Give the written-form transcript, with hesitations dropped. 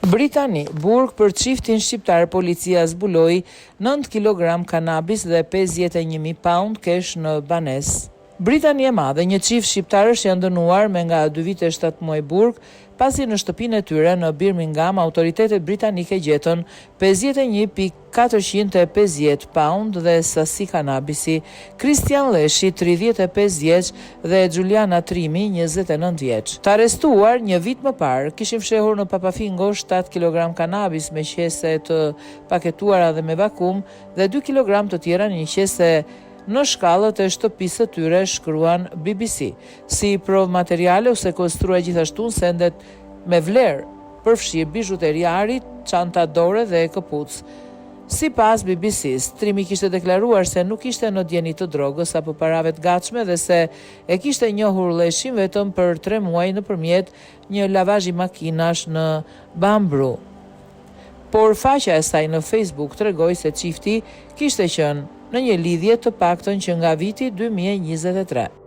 Britani, burg për çiftin shqiptar, policia zbuloi 9 kg kanabis dhe 51.000 pound kesh në banesë. Britani e Madhe, një çift shqiptarësh janë dënuar me nga 2 vite 7 muaj burg, pasi në shtëpinë e tyre në Birmingham autoritetet britanike gjetën 51.450 pound dhe sasi kanabisi. Christian Leshi, 35 vjeç, dhe Juliana Trimi, 29 vjeç. Të arrestuar një vit më parë, kishin fshehur në papafingo 7 kg kanabis me qese të paketuara dhe me vakum dhe 2 kg të tjera në një qese në shkallët e shtëpisë së tyre, shkruan BBC. Si provë materiale u sekuestrua gjithashtu sendet me vlerë, përfshirë bijuteri ari, çanta dore dhe këpucë. Sipas BBC-s, Trimi kishte deklaruar se nuk ishte në djeni të drogës apo parave të gatshme dhe se e kishte njohur Leshin vetëm për 3 muaj nëpërmjet një lavazhi makinash në Bambru. Por faqja e saj në Facebook tregoi se çifti kishte qenë në një lidhje të paktën që nga viti 2023.